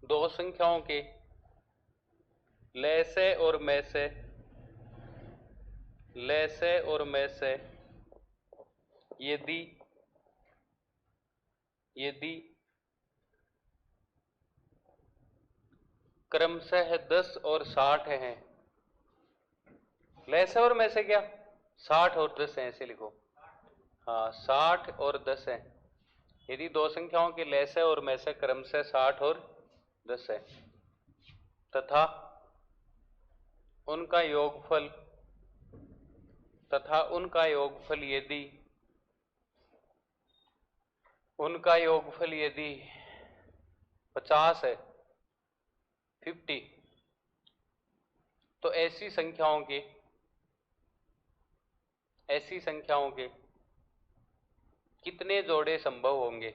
दो संख्याओं के लैसे और में से यदि क्रमशः 10 और 60 हैं, लैसे और में से क्या 60 और 10 है, ऐसे लिखो। हाँ 60 और 10 है। यदि दो संख्याओं के लैसे और में से क्रमशः 60 और 10 है तथा उनका योगफल यदि 50 है 50, तो ऐसी संख्याओं के कितने जोड़े संभव होंगे?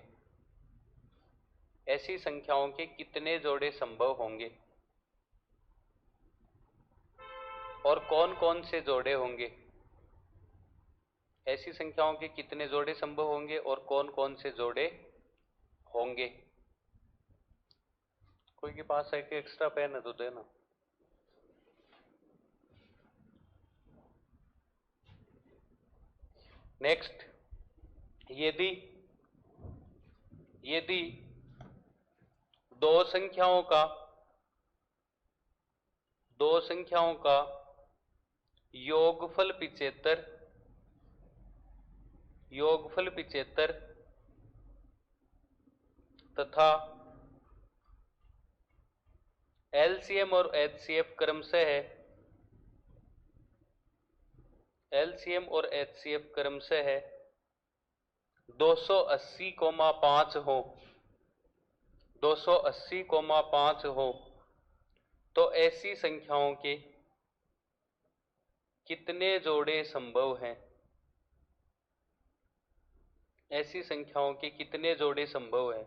ऐसी संख्याओं के कितने जोड़े संभव होंगे और कौन कौन से जोड़े होंगे? ऐसी संख्याओं के कितने जोड़े संभव होंगे और कौन कौन से जोड़े होंगे? कोई के पास एक एक्स्ट्रा पेन है तो देना। नेक्स्ट, यदि दो संख्याओं का योगफल 75 तथा एलसीएम और एचसीएफ क्रमशः है 280,5 हो, तो ऐसी संख्याओं के कितने जोड़े संभव हैं? ऐसी संख्याओं के कितने जोड़े संभव हैं?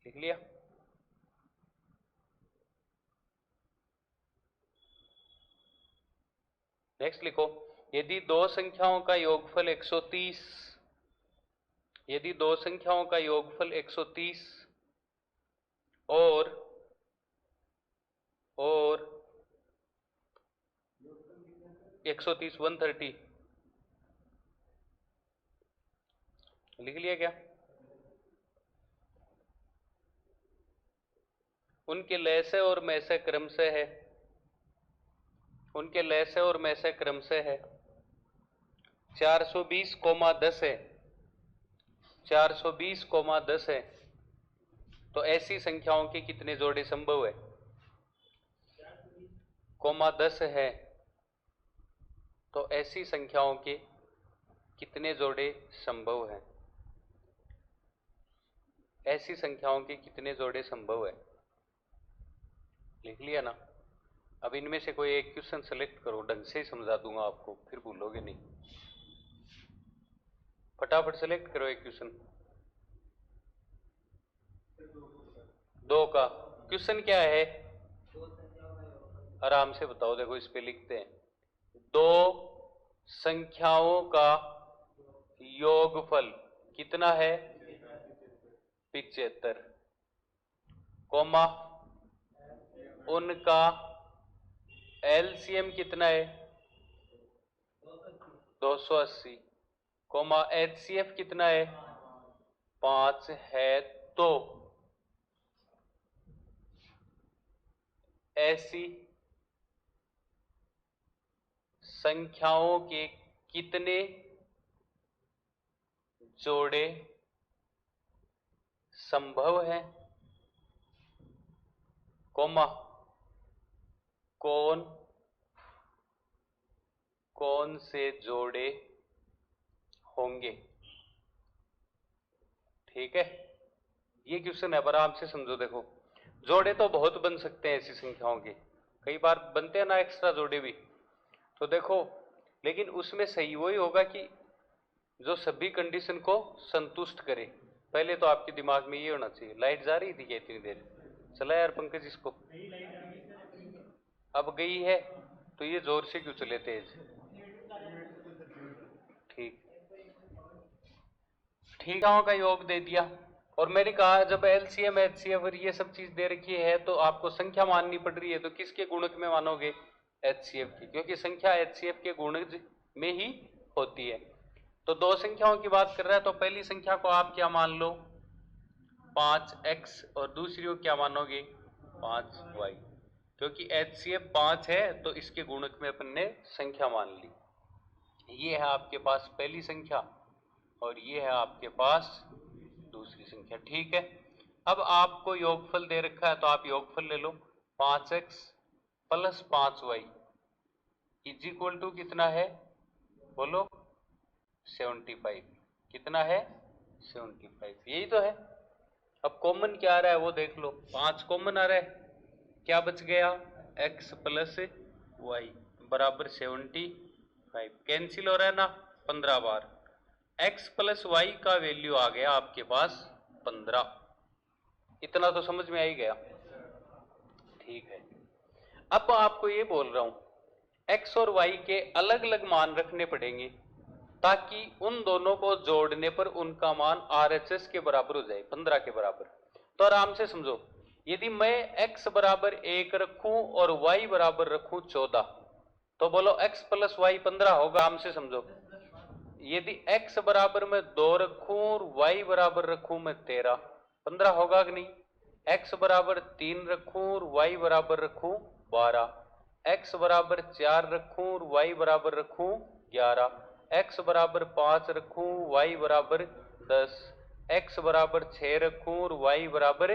लिख लिया? नेक्स्ट लिखो, यदि दो संख्याओं का योगफल 130 और 130 लिख लिया क्या? उनके लैसे और में से क्रमशः है 420,10 है 420,10 है, तो ऐसी संख्याओं के कितने जोड़े संभव है? 10 है, तो ऐसी संख्याओं के कितने जोड़े संभव है? ऐसी संख्याओं के कितने जोड़े संभव है? लिख लिया ना? अब इनमें से कोई एक क्वेश्चन सेलेक्ट करो, ढंग से ही समझा दूंगा आपको, फिर भूलोगे नहीं। फटाफट सेलेक्ट करो एक क्वेश्चन। 2 का क्वेश्चन क्या है? आराम से बताओ, देखो इस पे लिखते हैं, दो संख्याओं का योगफल कितना है? 75, कोमा उनका एलसीएम कितना है? 280, कोमा एचसीएफ कितना है? 5 है, तो ऐसी संख्याओं के कितने जोड़े संभव है, कोमा कौन कौन से जोड़े होंगे? ठीक है, ये क्वेश्चन है, आराम से समझो। देखो जोड़े तो बहुत बन सकते हैं ऐसी संख्याओं के, कई बार बनते हैं ना एक्स्ट्रा जोड़े भी, तो देखो लेकिन उसमें सही वही होगा कि जो सभी कंडीशन को संतुष्ट करे। पहले तो आपके दिमाग में ये होना चाहिए। लाइट जा रही थी क्या इतनी देर? चला यार पंकज इसको। अब गई है तो ये जोर से क्यों चले तेज? ठीक संख्याओं का योग दे दिया। और मैंने कहा जब एलसीएम एचसीएफ और ये सब चीज दे रखी है तो आपको संख्या माननी पड़ रही है, तो किसके गुणक में मानोगे? एचसीएफ की, क्योंकि संख्या एचसीएफ के गुणज में ही होती है। तो दो संख्याओं की बात कर रहा है, तो पहली संख्या को आप क्या मान लो? 5x, और दूसरी को क्या मानोगे? 5y। क्योंकि एचसीएफ 5 है तो इसके गुणक में अपन ने संख्या मान ली। ये है आपके पास पहली संख्या और ये है आपके पास दूसरी संख्या। ठीक है, अब आपको योगफल दे रखा है तो आप योगफल ले लो। 5x plus 5y is equal to कितना है? बोलो। 75। कितना है? 75। यही तो है। अब कॉमन क्या आ रहा है वो देख लो। 5 कॉमन आ रहा है, क्या बच गया? x प्लस वाई बराबर 75। कैंसिल हो रहा है ना 15 बार। x प्लस वाई का वैल्यू आ गया आपके पास 15। इतना तो समझ में आ ही गया। ठीक है, अब आपको ये बोल रहा हूं x और y के अलग अलग मान रखने पड़ेंगे ताकि उन दोनों को जोड़ने पर उनका मान RHS के बराबर हो जाए, 15 के बराबर। तो आराम से समझो, यदि मैं x बराबर 1 रखूं और y बराबर रखूं 14, तो बोलो x प्लस वाई 15 होगा। आराम से समझो, यदि x बराबर मैं 2 रखूं और y बराबर रखूं मैं 13, 15 होगा कि नहीं? x बराबर 3 रखूं और y बराबर रखूं 12, x बराबर 4 रखूं और y बराबर रखूं 11, x बराबर 5 रखूं y बराबर 10, x बराबर 6 रखूं और y बराबर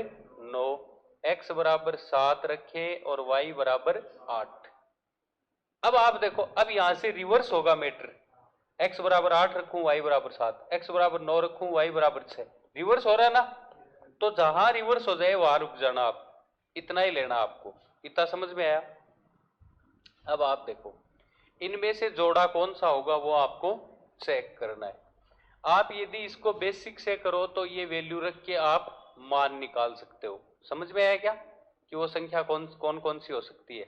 9, x बराबर 7 रखे और y बराबर 8। अब आप देखो, अब यहां से रिवर्स होगा मैटर। x बराबर 8 रखूं y बराबर 7, x बराबर 9 रखूं y बराबर 6। रिवर्स हो रहा है ना? तो जहां रिवर्स हो जाए वहां रुक जाना आप, इतना ही लेना आपको। इतना समझ में आया? अब आप देखो, इनमें से जोड़ा कौन सा होगा वो आपको चेक करना है। आप यदि इसको बेसिक से करो तो ये वैल्यू रख के आप मान निकाल सकते हो। समझ में आया क्या कि वो संख्या कौन कौन सी हो सकती है?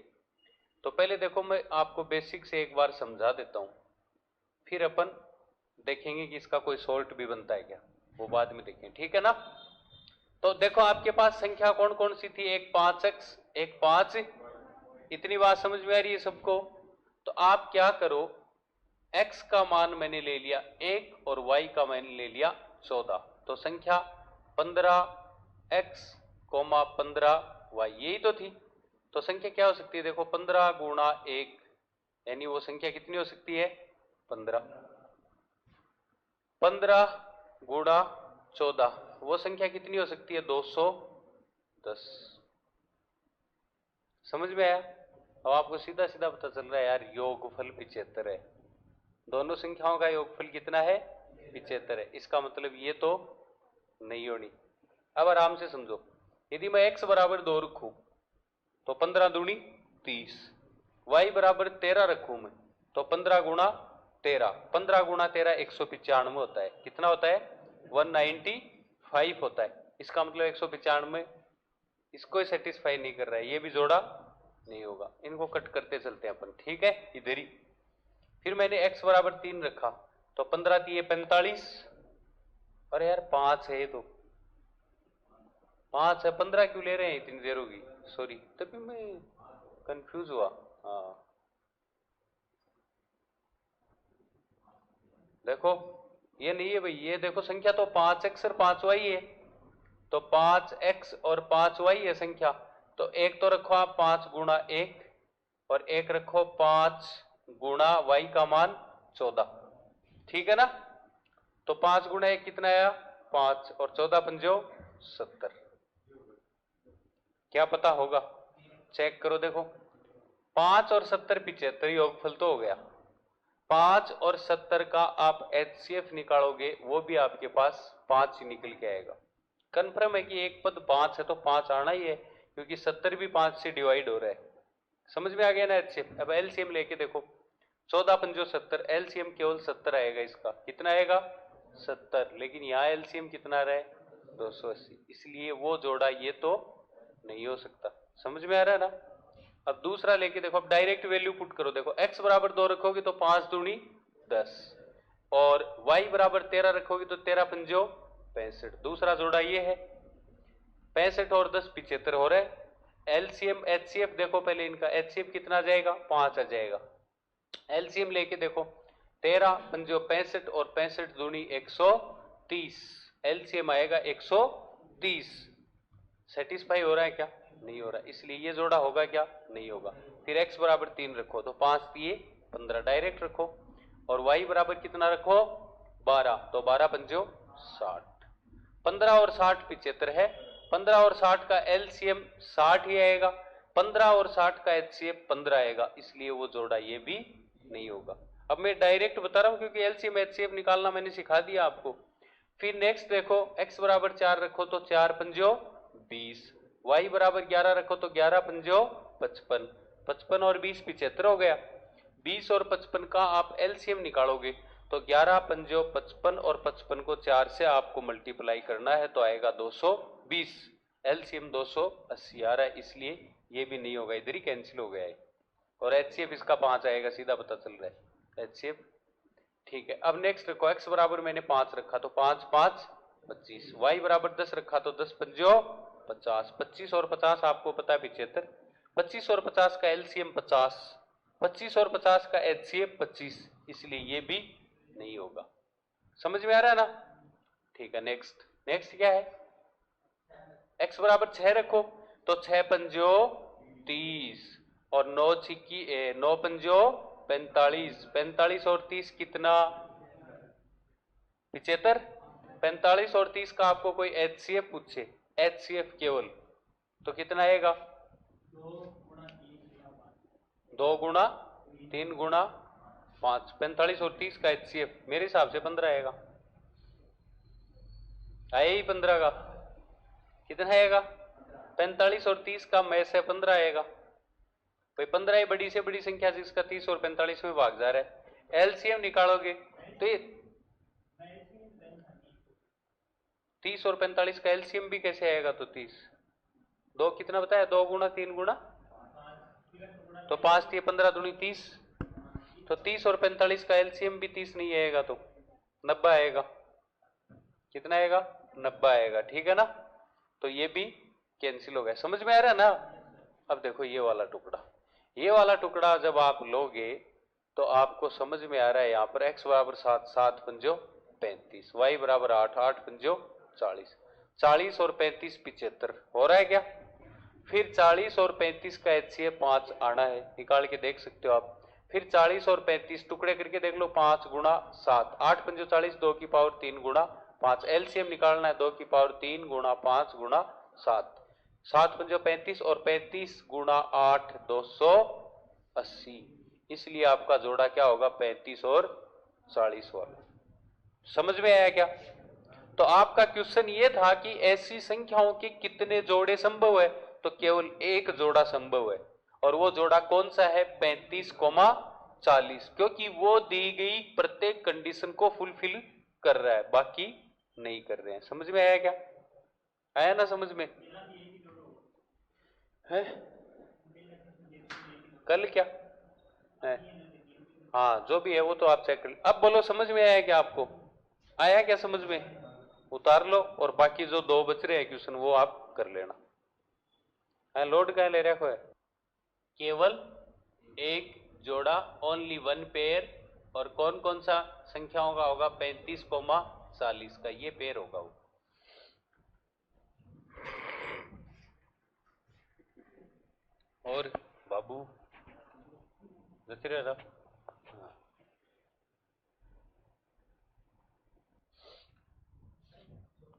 तो पहले देखो, मैं आपको बेसिक से एक बार समझा देता हूं, फिर अपन देखेंगे कि इसका कोई सॉल्ट भी बनता है क्या, वो बाद में देखें। ठीक है ना? तो देखो, आपके पास संख्या कौन कौन सी थी? एक 5x, एक 5। इतनी बात समझ में आ रही है सबको? तो आप क्या करो, x का मान मैंने ले लिया 1 और y का मैंने ले लिया 14, तो संख्या 15x, 15y यही तो थी। तो संख्या क्या हो सकती है? देखो, 15 गुणा 1, यानी वो संख्या कितनी हो सकती है? 15। 15 गुणा 14, वो संख्या कितनी हो सकती है? 210। समझ में आया? अब आपको सीधा सीधा पता चल रहा है यार, योगफल 75 है। दोनों संख्याओं का योगफल कितना है? 75 है। इसका मतलब ये तो नहीं होनी। अब आराम से समझो, यदि मैं x बराबर 2 रखूं तो 15 दूनी 30, y बराबर 13 रखूं मैं तो 15 गुणा 13, 15 गुणा 13 195 होता है। कितना होता है? 195 होता है। इसका मतलब 195 इसको सेटिस्फाई नहीं कर रहा है, ये भी जोड़ा नहीं होगा। इनको कट करते चलते हैं अपन। ठीक है, इधर ही। फिर मैंने x बराबर 3 रखा तो 15 3 45। अरे यार 5 है, तो 5 है, 15 क्यों ले रहे हैं? इतनी देर होगी, सॉरी, तभी मैं कंफ्यूज हुआ। हाँ देखो, ये नहीं है भाई, ये देखो संख्या तो 5x और 5y है, तो 5x और 5y है संख्या। तो एक तो रखो आप 5 गुणा 1 और एक रखो 5 गुणा y का मान 14। ठीक है ना? तो 5 गुणा 1 कितना आया? 5, और 14 पंजो 70। क्या पता होगा? चेक करो, देखो 5 और 70 75 योगफल तो हो गया। 5 और 70 का आप HCF निकालोगे, वो भी आपके पास 5 ही निकल के आएगा। कंफर्म है कि एक पद 5 है तो 5 आना ही है, क्योंकि 70 भी 5 से डिवाइड हो रहा है। समझ में आ गया ना HCF? अब LCM लेके देखो, 14 पंजो 70, LCM केवल 70 आएगा। इसका कितना आएगा? 70। लेकिन यहाँ LCM कितना रहा है? 280। इसलिए वो जोड़ा ये तो नहीं हो सकता। समझ में आ रहा है ना? अब दूसरा लेके देखो, अब डायरेक्ट वैल्यू पुट करो। देखो x बराबर 2 रखोगे तो 5 दूनी 10, और y बराबर 13 रखोगे तो 13 पंजो 65। दूसरा जोड़ा ये है 65 और 10 75 हो रहा है। एलसीएम एचसीएफ देखो पहले इनका, एचसीएफ कितना आ जाएगा 5 आ जाएगा। एलसीएम लेके देखो 13 पंजो 65 और 65 दूनी 130, एलसीएम आएगा 130। सेटिस्फाई हो रहा है क्या? नहीं हो रहा, इसलिए ये जोड़ा होगा क्या? नहीं होगा। फिर x बराबर 3 रखो तो 5 दिए 15 डायरेक्ट रखो, और y बराबर कितना रखो 12, तो 12 पंजो 60। 15 और 60 75 है, 15 और 60 का एलसीएम 60 ही आएगा, 15 और 60 का एचसीएफ 15 आएगा, इसलिए वो जोड़ा ये भी नहीं होगा। अब मैं डायरेक्ट बता रहा हूं क्योंकि एलसीएम एचसीएफ निकालना मैंने सिखा दिया आपको। फिर नेक्स्ट देखो x बराबर 4 रखो तो 4 पंजो 20, y बराबर 11 रखो तो 11 पंजो 55, 55 और 20 75 हो गया। 20 और 55 का आप एलसीएम निकालोगे तो 11 पंजो 55 और 55 को 4 से आपको मल्टीप्लाई करना है तो आएगा 220, एलसीएम 280 आ रहा है, इसलिए ये भी नहीं होगा, इधर ही कैंसिल हो गया है। और एचसीएफ इसका 5 आएगा, सीधा पता चल रहा है एचसीएफ। ठीक है, अब नेक्स्ट रखो x बराबर मैंने 5 रखा तो 5 5 25, y बराबर 10 रखा तो 10 पंजो 50, 25 और 50 आपको पता है 75, 25 और 50 का एलसीएम 50, 25 और 50 का एचसीएफ 25, इसलिए ये भी नहीं होगा। समझ में आ रहा है ना? ठीक है, नेक्स्ट नेक्स्ट क्या है, x बराबर 6 रखो तो 6 पंजो 30 और 9 छिक्की 9 पंजो 45, 45 और 30 कितना 75, 45 और 30 का आपको कोई एचसीएफ पूछे, एचसीएफ केवल, तो कितना आएगा 2 गुणा 3 गुणा 5, 45 और 30 का एचसीएफ मेरे हिसाब से 15 आएगा, आए ही 15 का, कितना आएगा 45 और 30 का में से 15 आएगा भाई, 15 ही बड़ी से बड़ी संख्या जिसका 30 और 45 में भाग जा रहा है। एलसीएम निकालोगे तो ये 30 और 45 का एलसीएम भी कैसे आएगा, तो 30 दो कितना बताया 2 गुणा 3 गुणा तो 5 दिए 15 दूनी 30, तो 30 और 45 का एलसीएम भी 30 नहीं आएगा तो 90 आएगा, कितना आएगा 90 आएगा। ठीक है ना, तो ये भी कैंसिल हो गया। समझ में आ रहा है ना? अब देखो ये वाला टुकड़ा, ये वाला टुकड़ा जब आप लोगे तो आपको समझ में आ रहा है, यहाँ पर x बराबर 7, 7 पंजो 35, y बराबर 8, 8 पंजो 40, 40 और 35 75 हो रहा है क्या? फिर 40 और 35 का एचसीएफ 5 आना है, निकाल के देख सकते हो आप। फिर 40 और 35 टुकड़े करके देख लो, 5 गुणा 7, 8 पंजो 40, 2 की पावर 3 गुणा 5, एलसीएम निकालना है 2 की पावर 3 गुणा 5 गुणा 7, 7 पंजो 35 और 35 गुणा 8 280, इसलिए आपका जोड़ा क्या होगा 35 और 40 वाला। समझ में आया क्या? तो आपका क्वेश्चन ये था कि ऐसी संख्याओं के कितने जोड़े संभव है, तो केवल एक जोड़ा संभव है, और वो जोड़ा कौन सा है 35,40, क्योंकि वो दी गई प्रत्येक कंडीशन को फुलफिल कर रहा है, बाकी नहीं कर रहे हैं। समझ में आया क्या? आया ना समझ में? है कल क्या है? हाँ जो भी है वो तो आप चेक कर। अब बोलो समझ में आया क्या आपको? आया क्या समझ में? उतार लो, और बाकी जो 2 बच रहे हैं क्वेश्चन वो आप कर लेना। है लोड क्या ले रखो है? केवल एक जोड़ा, ओनली 1 पेयर, और कौन कौन सा संख्याओं का होगा 35,40 का ये पेयर होगा वो। और बाबू जती रहा,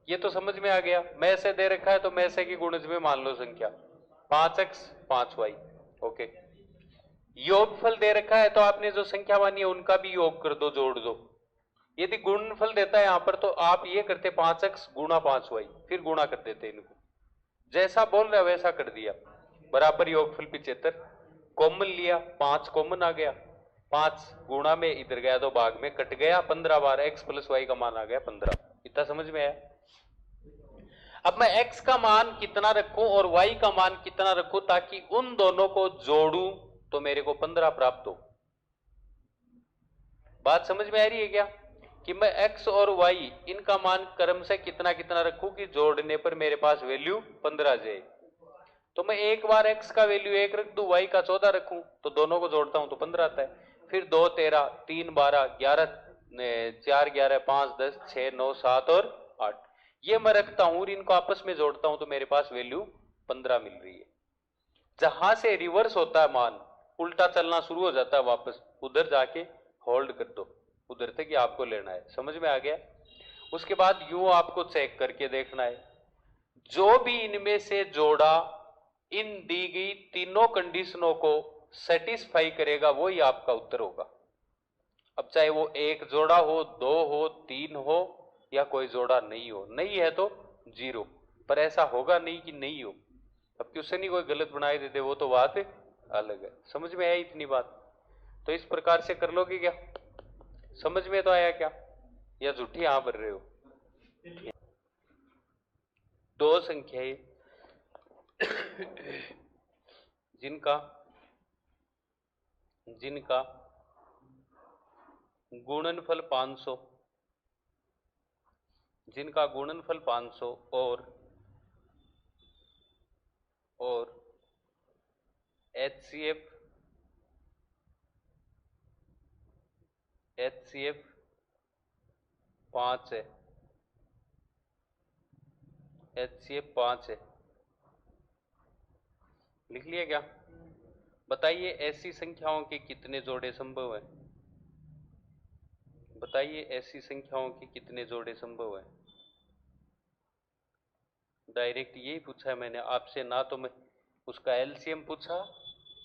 ये तो समझ में आ गया। मैं से दे रखा है तो मैं से की गुणज में मान लो संख्या 5x 5y, ओके। योगफल दे रखा है तो आपने जो संख्या मानी है उनका भी योग कर दो, जोड़ दो। यदि गुणनफल देता है यहां पर तो आप ये करते 5x गुणा 5y, फिर गुणा कर देते इनको, जैसा बोल रहे वैसा कर दिया। बराबर योगफल 75, कॉमन लिया 5 कॉमन आ गया, 5 गुणा में इधर गया तो भाग में कट गया, 15 बार x प्लस y का मान आ गया 15। इतना समझ में आया? अब मैं x का मान कितना रखूं और y का मान कितना रखूं ताकि उन दोनों को जोड़ूं तो मेरे को 15 प्राप्त हो। बात समझ में आ रही है क्या? कि मैं x और y इनका मान क्रम से कितना कितना रखूं कि जोड़ने पर मेरे पास वैल्यू 15 जाए। तो मैं एक बार x का वैल्यू 1 रख दूं, y का 14 रखूं, तो दोनों को जोड़ता हूं तो 15 आता है। फिर 2 13, 3 12, 11 4 11, 5 10, 6 9 7 और 8 ये मैं रखता हूं और इनको आपस में जोड़ता हूं तो मेरे पास वैल्यू 15 मिल रही है। जहां से रिवर्स होता है मान, उल्टा चलना शुरू हो जाता है वापस, उधर जाके होल्ड कर दो, उधर तक ही आपको लेना है। समझ में आ गया? उसके बाद यूं आपको चेक करके देखना है, जो भी इनमें से जोड़ा इन दी गई तीनों कंडीशनों को सेटिस्फाई करेगा वही आपका उत्तर होगा। अब चाहे वो एक जोड़ा हो, 2 हो, 3 हो या कोई जोड़ा नहीं हो, नहीं है तो 0, पर ऐसा होगा नहीं कि नहीं हो। अब क्वेश्चन ही कोई गलत बनाए देते वो तो बात अलग है। समझ में आई इतनी बात? तो इस प्रकार से कर लोगे क्या? समझ में तो आया क्या, या झूठी यहां भर रहे हो? दो संख्याएं जिनका जिनका गुणनफल 500, जिनका गुणनफल 500 और HCF 5 है, HCF 5 है। लिख लिया क्या? बताइए ऐसी संख्याओं के कितने जोड़े संभव है? बताइए ऐसी संख्याओं के कितने जोड़े संभव है? डायरेक्ट यही पूछा है मैंने आपसे, ना तो मैं उसका एलसीएम पूछा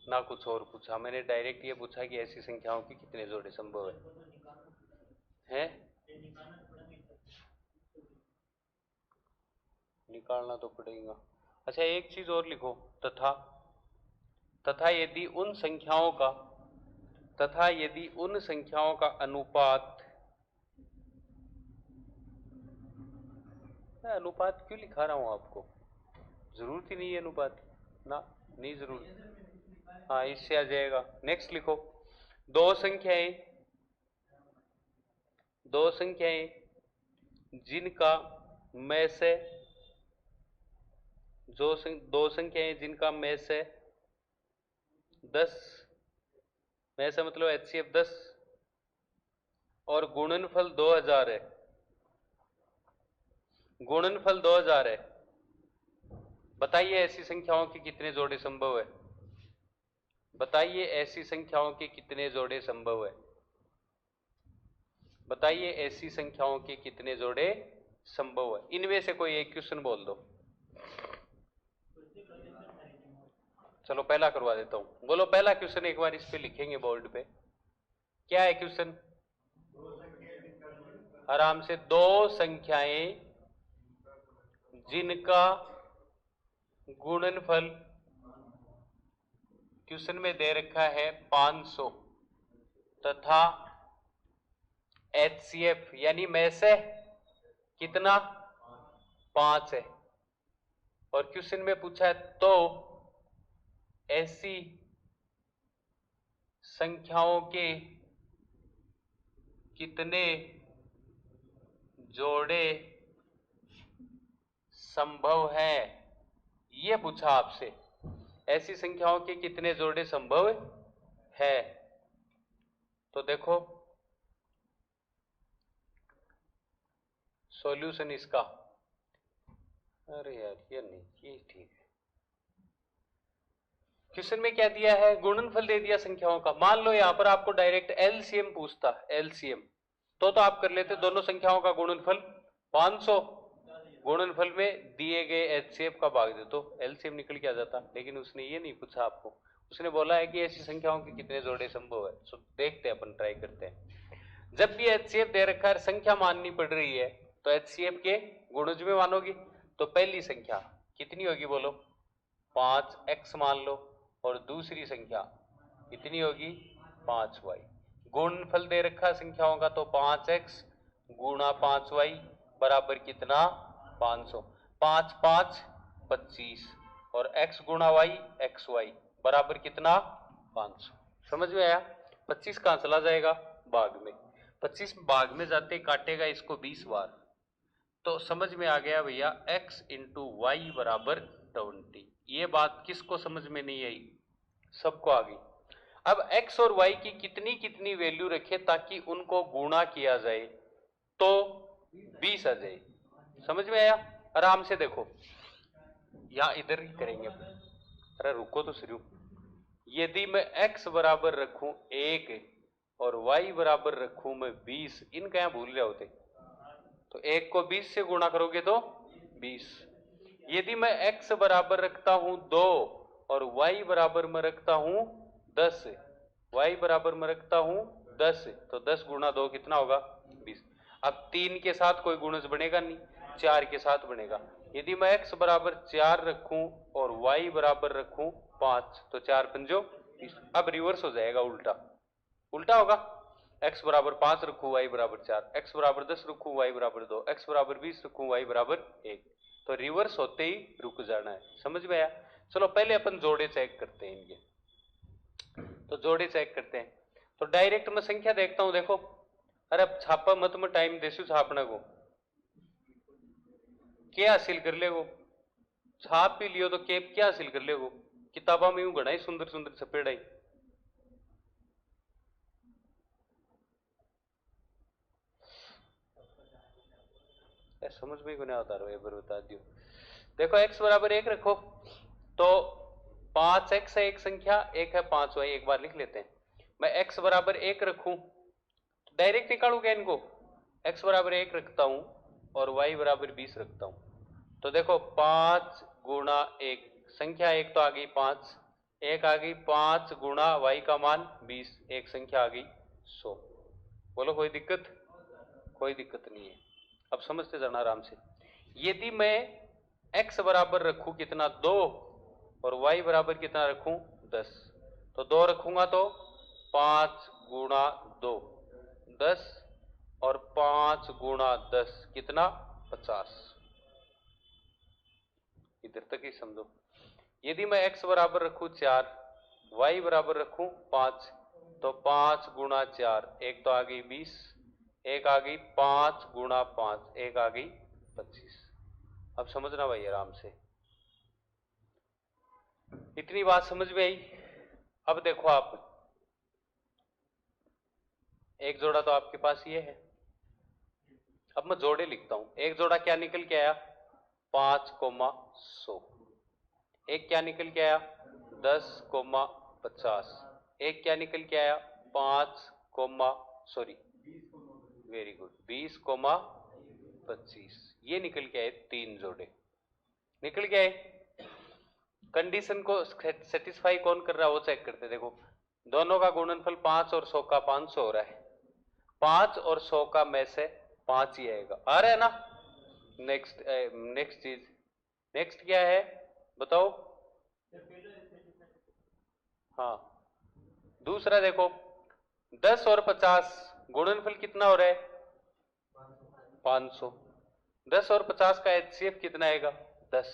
ना कुछ और पूछा, मैंने डायरेक्ट ये पूछा कि ऐसी संख्याओं के कितने जोड़े संभव है? निकालना तो पड़ेगा। अच्छा एक चीज और लिखो, तथा यदि उन संख्याओं का अनुपात, मैं अनुपात क्यों लिखा रहा हूं आपको, जरूरत ही नहीं है अनुपात ना, नहीं जरूरत। हाँ इससे आ जाएगा। नेक्स्ट लिखो, दो संख्याएं जिनका में से दो संख्याएं जिनका में से 10, में से मतलब HCF 10 और गुणनफल 2000 है, गुणनफल 2000 है। बताइए ऐसी संख्याओं के कितने जोड़े संभव है? बताइए ऐसी संख्याओं के कितने जोड़े संभव है? बताइए ऐसी संख्याओं के कितने जोड़े संभव है? इनमें से कोई एक क्वेश्चन बोल दो। चलो पहला करवा देता हूं, बोलो पहला क्वेश्चन एक बार इस पे लिखेंगे बोर्ड पे, क्या है क्वेश्चन? आराम से, दो संख्याएं जिनका गुणनफल क्वेश्चन में दे रखा है 500 तथा HCF यानी में से कितना 5 है, और क्वेश्चन में पूछा है तो ऐसी संख्याओं के कितने जोड़े संभव है, ये पूछा आपसे। ऐसी संख्याओं के कितने जोड़े संभव है? तो देखो सॉल्यूशन इसका, अरे यार ये नहीं, ये ठीक है। क्वेश्चन में क्या दिया है? गुणनफल दे दिया संख्याओं का। मान लो यहां पर आपको डायरेक्ट एलसीएम पूछता, एलसीएम तो आप कर लेते, दोनों संख्याओं का गुणनफल 500, गुणनफल में दिए गए HCF का भाग दे तो एलसीएम निकल के आ जाता। लेकिन उसने ये नहीं पूछा आपको, उसने बोला है कि ऐसी संख्याओं के कितने जोड़े संभव है। सो देखते हैं, अपन ट्राई करते हैं। जब भी HCF दे रखा है, संख्या माननी पड़ रही है, तो HCF के गुणज में मानोगी। तो पहली संख्या कितनी होगी बोलो? 5x मान लो, और दूसरी संख्या कितनी होगी? 5y। गुणनफल दे रखा है संख्याओं का, तो 5x गुणा 5y बराबर कितना? 500। 5 5 25 और x गुणा y xy बराबर कितना? 500। समझ में आया? 25 कहां चला जाएगा? भाग में। 25 भाग में जाते काटेगा इसको 20 बार, तो समझ में आ गया भैया x इंटू वाई बराबर 20। ये बात किसको समझ में नहीं आई? सबको आ गई। अब x और y की कितनी कितनी वैल्यू रखे ताकि उनको गुणा किया जाए तो 20 आ जाए। समझ में आया? आराम से देखो, यहां इधर ही करेंगे। अरे रुको तो शुरू। यदि मैं x बराबर रखूं 1 और y बराबर रखूं मैं 20, इनका यहां भूल रहे होते, तो 1 को 20 से गुणा करोगे तो 20। यदि मैं x बराबर रखता हूं 2 और y बराबर मैं रखता हूं 10, y बराबर मैं रखता हूं 10, तो 10 गुणा 2 कितना होगा? 20। अब 3 के साथ कोई गुणज बनेगा नहीं, 4 के साथ बनेगा। यदि मैं x बराबर 4 रखूं और y बराबर रखूं 5, तो 4 पंजो 20। अब रिवर्स हो जाएगा, उल्टा उल्टा होगा। x बराबर 5 रखूं, y बराबर 4, x बराबर 10 रखूं, y बराबर 2, x बराबर 20 रखूं, y बराबर 1। तो रिवर्स होते ही रुक जाना है। समझ में आया? चलो पहले अपन जोड़े चेक करते हैं इनके। तो जोड़े चेक करते हैं, तो डायरेक्ट मैं संख्या देखता हूं। देखो, अरे छापा मत में टाइम देसू छापने को, क्या हासिल कर ले वो? छाप भी लियो तो क्या हासिल कर ले वो? किताबा में यूं गढ़ाई सुंदर सुंदर सपेड़ाई। समझ में को नहीं आता रहा, एक बार बता दियो। देखो x बराबर 1 रखो, तो 5x है एक संख्या, एक है 5y। एक बार लिख लेते हैं। मैं x बराबर 1 रखूं, डायरेक्ट निकालूंगा इनको। x बराबर 1 रखता हूं और y बराबर 20 रखता हूं, तो देखो 5 गुणा 1, संख्या एक तो आ गई 5, एक आ गई 5 गुणा y का मान 20, एक संख्या आ गई 100। बोलो कोई दिक्कत? कोई दिक्कत नहीं है। अब समझते जाना आराम से। यदि मैं x बराबर रखूं कितना 2 और y बराबर कितना रखूं 10, तो 2 रखूंगा तो 5 गुणा 2 10 और 5 गुणा 10 कितना 50। इधर तक ही समझो। यदि मैं x बराबर रखूं 4, y बराबर रखूं 5, तो 5 गुणा 4, एक तो आ गई 20, एक आ गई 5 गुणा 5, एक आ गई 25। अब समझना भाई आराम से, इतनी बात समझ में आई? अब देखो आप, एक जोड़ा तो आपके पास ये है। अब मैं जोड़े लिखता हूं। एक जोड़ा क्या निकल के आया? 5,100। एक क्या निकल के आया? 10,50। एक क्या निकल के आया? Very good 20,25। ये निकल के आए 3 जोड़े निकल के आए। कंडीशन को सेटिस्फाई कौन कर रहा है वो चेक करते। देखो, दोनों का गुणनफल 5 और 100 का 500 हो रहा है। 5 और 100 का में से 5 ही आएगा, आ रहा है ना? नेक्स्ट चीज, नेक्स्ट क्या है बताओ? हाँ, दूसरा देखो, 10 और 50 गुणनफल कितना हो रहा है? 500। 10 और 50 का एचसीएफ कितना आएगा? 10।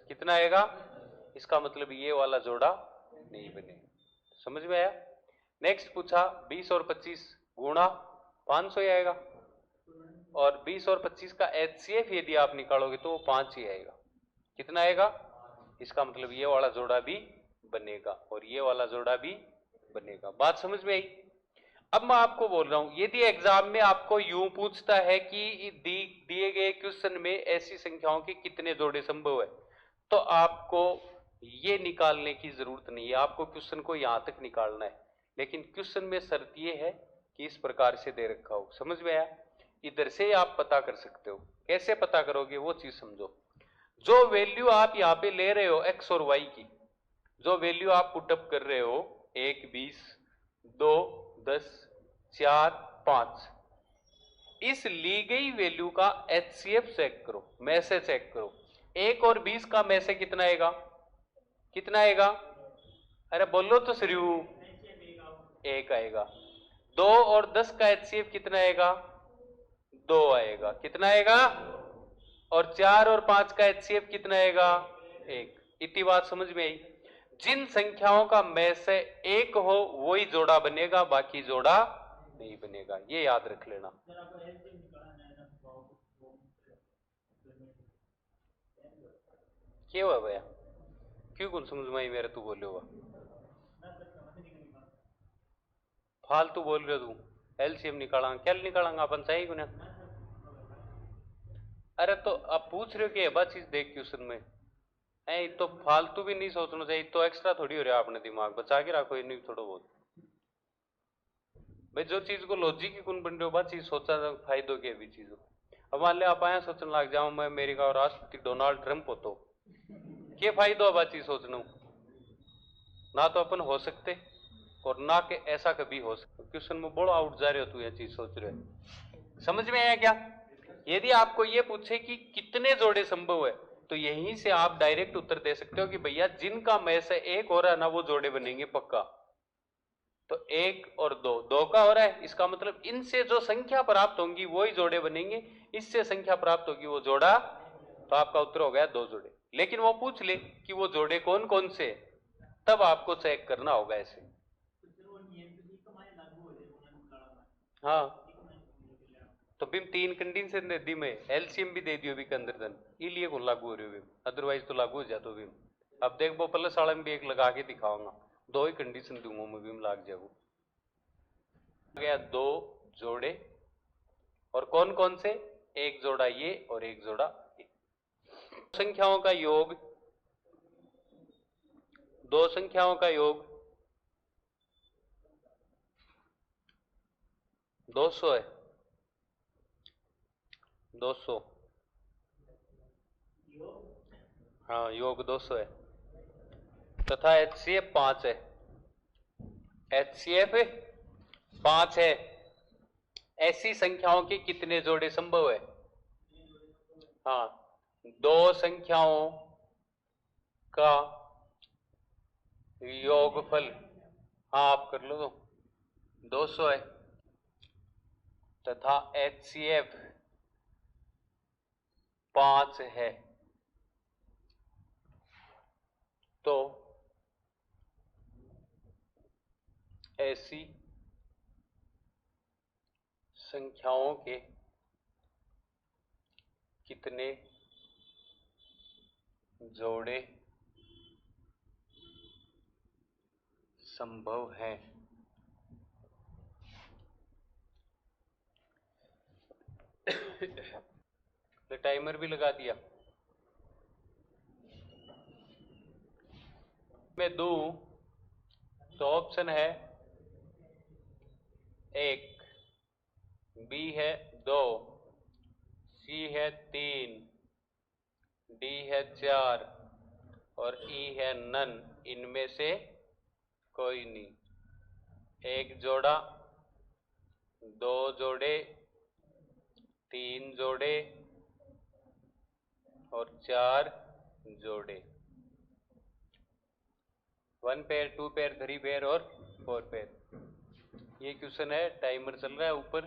कितना आएगा? इसका मतलब ये वाला जोड़ा नहीं बनेगा। समझ में आया? नेक्स्ट पूछा 20 और 25 गुणा 500 ही आएगा, और 20 और 25 का एचसीएफ यदि आप निकालोगे तो वो 5 ही आएगा। कितना आएगा? इसका मतलब ये वाला जोड़ा भी बनेगा और ये वाला जोड़ा भी बनेगा। बात समझ में आई? अब मैं आपको बोल रहा हूं, यदि एग्जाम में आपको यूं पूछता है कि दिए गए क्वेश्चन में ऐसी संख्याओं के कितने जोड़े संभव है, तो आपको ये निकालने की जरूरत नहीं है, आपको क्वेश्चन को यहां तक निकालना है। लेकिन क्वेश्चन में शर्त ये है कि इस प्रकार से दे रखा हो। समझ में आया? इधर से आप पता कर सकते हो। कैसे पता करोगे वो चीज समझो। जो वैल्यू आप यहाँ पे ले रहे हो x और y की, जो वैल्यू आप पुटअप कर रहे हो 1 20 2 10 4 5, इस ली गई वैल्यू का एचसीएफ चेक करो, में से चेक करो। 1 और 20 का में से कितना आएगा? कितना आएगा? अरे बोलो तो श्रीयू। 1 आएगा। 2 और 10 का एचसीएफ कितना आएगा? 2 आएगा। कितना आएगा? और 4 और 5 का एचसीएफ कितना आएगा? 1। इतनी बात समझ में आई? जिन संख्याओं का में से एक हो वही जोड़ा बनेगा, बाकी जोड़ा नहीं बनेगा, ये याद रख लेना। क्या हुआ भैया, क्यों कौन समझ में आई मेरे तू बोले हुआ, फालतू बोल रहे हो तू, एलसीएम निकाला क्या निकालेंगे अपन, सही गुना। अरे तो आप पूछ रहे हो कि ये चीज देख क्वेश्चन में है, तो फालतू भी नहीं सोचना चाहिए, तो एक्स्ट्रा थोड़ी हो रहा है, आपने दिमाग बचा के रखो, ये नहीं थोड़ा बहुत भाई, जो चीज को लॉजिक की कौन बन रहे हो बात चीज सोचा फायदों की भी चीज हो। अब मान लिया आप आया सोचने लग जाओ मैं अमेरिका और राष्ट्रपति डोनाल्ड ट्रंप हो, तो क्या फायदा हो बात चीज सोचना, ना तो अपन हो सकते और ना के ऐसा कभी हो सकता। क्वेश्चन में बड़ा आउट जा रहे हो तू, ये चीज सोच रहे हो, समझ में आया क्या। यदि आपको ये पूछे कि कितने जोड़े संभव है, तो यहीं से आप डायरेक्ट उत्तर दे सकते हो कि भैया जिनका में से एक हो रहा है ना वो जोड़े बनेंगे पक्का। तो एक और दो, दो का हो रहा है, इसका मतलब इनसे जो संख्या प्राप्त होंगी वही जोड़े बनेंगे, इससे संख्या प्राप्त होगी वो जोड़ा, तो आपका उत्तर हो गया दो जोड़े। लेकिन वो पूछ ले कि वो जोड़े कौन कौन से, तब आपको चेक करना होगा ऐसे। हाँ तो बिम तीन कंडीशन दे दी मैं, एलसीएम भी दे दियो भी के अंदर धन, इसलिए को लागू हो रही हो बिम, अदरवाइज तो लागू हो जाता बिम। अब देख वो प्लस वाला में भी एक लगा के दिखाऊंगा, दो ही कंडीशन दूंगा मैं बिम लाग जाएगा। गया दो जोड़े, और कौन कौन से, एक जोड़ा ये और एक जोड़ा ये। संख्याओं का योग, दो संख्याओं का योग 200 है, 200, हाँ योग 200 है, तथा HCF 5 है, HCF 5 है। ऐसी संख्याओं के कितने जोड़े संभव है, हाँ दो संख्याओं का योगफल, हाँ आप कर लो, तो 200 है, तथा HCF 5 है, तो ऐसी संख्याओं के कितने जोड़े संभव हैं। तो टाइमर भी लगा दिया, मैं दूं तो ऑप्शन है एक, बी है 2, सी है 3, डी है 4 और ई है नन, इनमें से कोई नहीं। एक जोड़ा, दो जोड़े, तीन जोड़े और चार जोड़े, 1 पेयर, 2 पेयर, 3 पेयर और 4 पेयर। ये क्वेश्चन है, टाइमर चल रहा है ऊपर।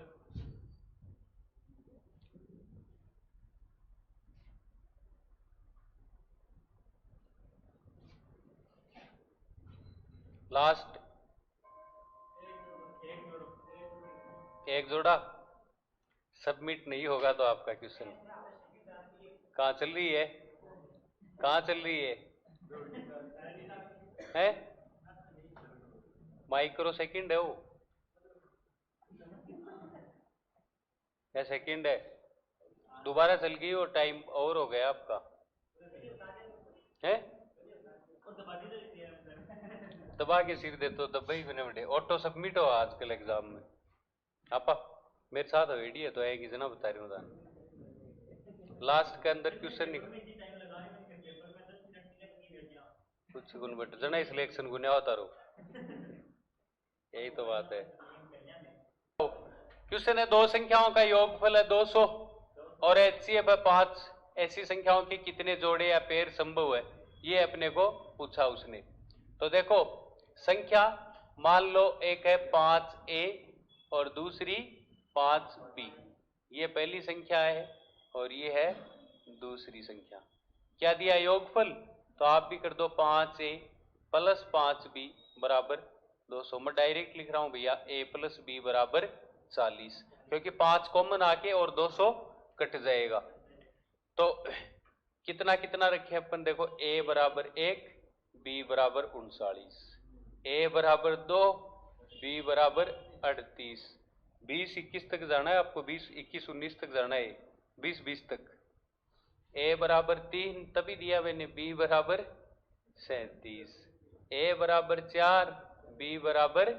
लास्ट एक जोड़ा, सबमिट नहीं होगा तो आपका क्वेश्चन कहाँ चल रही है, कहाँ चल रही है माइक्रो सेकंड है वो या सेकंड है, दोबारा चल गई और टाइम ओवर हो गया आपका है, दबा के सिर दे तो दबा ही बने बड़े, ऑटो सबमिट हो आजकल एग्जाम में। आपा मेरे साथ रेडी है तो आएगी जना, बता रही हूँ लास्ट के अंदर क्वेश्चन निकल कुछ गुण बट जना सिलेक्शन गुने होता रो, यही तो बात है। क्वेश्चन है दो संख्याओं का योगफल है 200 और HCF है 5, ऐसी संख्याओं के कितने जोड़े या पेयर संभव है, ये अपने को पूछा उसने। तो देखो संख्या मान लो एक है 5A और दूसरी 5B, ये पहली संख्या है और ये है दूसरी संख्या। क्या दिया योगफल, तो आप भी कर दो 5A प्लस 5B बराबर 200। मैं डायरेक्ट लिख रहा हूं भैया A प्लस B बराबर 40, क्योंकि 5 कॉमन आके और 200 कट जाएगा। तो कितना कितना रखे अपन, देखो a बराबर 1, b बराबर 39, a बराबर 2, b बराबर 38, 20 21 तक जाना है आपको, 20 21 19 तक जाना है, 20 20 तक। a बराबर 3 तभी दिया मैंने, b बराबर 37, a बराबर 4, b बराबर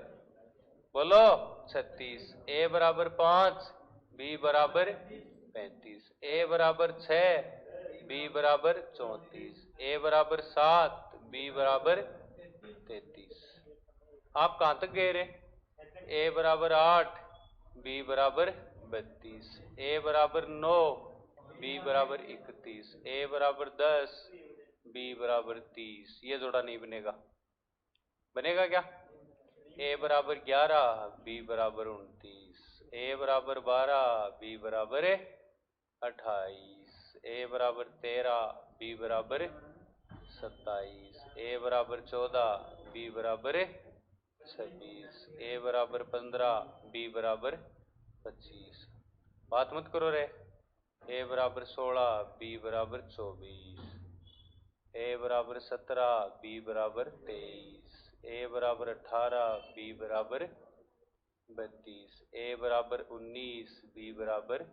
बोलो 36, a बराबर 5, b बराबर 35, a बराबर 6, b बराबर 34, a बराबर 7, b बराबर 33। आप कहां तक गए रे? a बराबर 8, b बराबर 32, a बराबर 9, b बराबर 31, a बराबर 10, b बराबर 30। ये जोड़ा नहीं बनेगा। बनेगा क्या? a बराबर 11, b बराबर 29, a बराबर 12, b बराबर 28, a बराबर 13, b बराबर 27, a बराबर 14, b बराबर 26, a बराबर 15, b बराबर 25। बात मत करो रे। a बराबर 16, b बराबर 24, a बराबर 17, b बराबर 23, a बराबर 18, b बराबर 32, a बराबर 19, b बराबर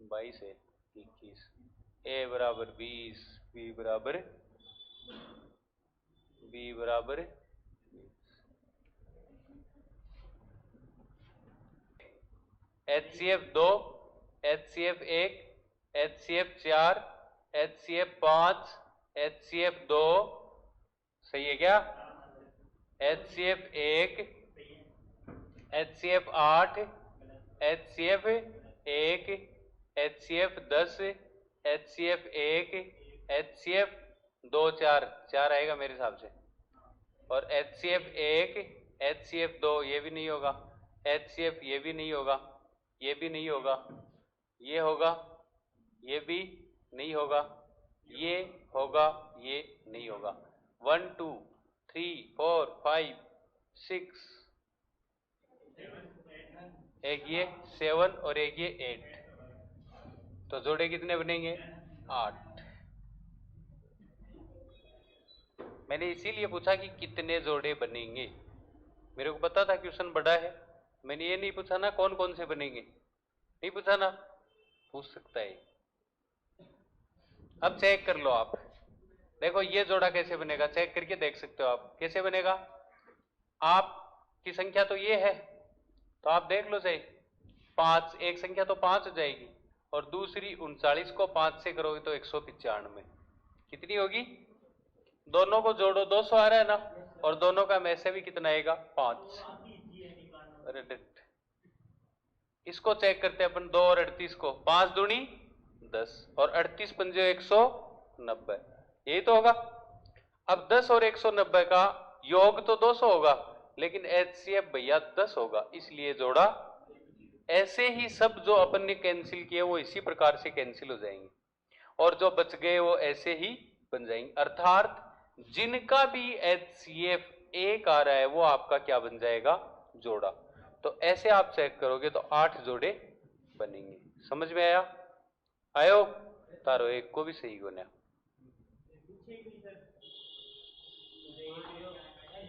22 है 21, a बराबर 20, b बराबर HCF 2, HCF 1, HCF 4, HCF 5, HCF 2, सही है क्या? HCF 1, HCF 8, HCF 1, HCF 10, HCF 1, HCF 2, 4 आएगा मेरे हिसाब से, और HCF 1, HCF 2 ये भी नहीं होगा, HCF ये भी नहीं होगा, ये भी नहीं होगा, ये होगा, ये भी नहीं होगा, ये होगा, ये नहीं होगा। 1 2 3 4 5 6, एक ये 7 और एक ये 8, तो जोड़े कितने बनेंगे? 8। मैंने इसीलिए पूछा कि कितने जोड़े बनेंगे, मेरे को पता था क्वेश्चन बड़ा है, मैंने ये नहीं पूछा ना कौन कौन से बनेंगे, नहीं पूछा ना, पूछ सकता है। अब चेक कर लो आप, देखो ये जोड़ा कैसे बनेगा, चेक करके देख सकते हो आप कैसे बनेगा। आपकी संख्या तो ये है, तो आप देख लो सही, 5 एक संख्या तो 5 हो जाएगी, और दूसरी 39 को 5 से करोगे तो 195, कितनी होगी? दोनों को जोड़ो 200 आ रहा है ना, और दोनों का में से भी कितना आएगा? 5। अरे इसको चेक करते हैं अपन, 2 और 38 को, 5 दूनी 10 और 38 पंजे 190, यही तो होगा। अब 10 और 190 का योग तो 200 होगा, लेकिन HCF भैया 10 होगा, इसलिए जोड़ा। ऐसे ही सब जो अपन ने कैंसिल किए वो इसी प्रकार से कैंसिल हो जाएंगे, और जो बच गए वो ऐसे ही बन जाएंगे, अर्थात जिनका भी HCF 1 आ रहा है वो आपका क्या बन जाएगा? जोड़ा। तो ऐसे आप चेक करोगे तो 8 जोड़े बनेंगे। समझ में आया? आयो तारो एक को भी सही गुना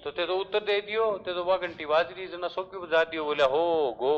तो ते तो उत्तर दे दियो, ते तो वह घंटी बाज रही जना, सो क्यों बजा दियो, बोला हो गो।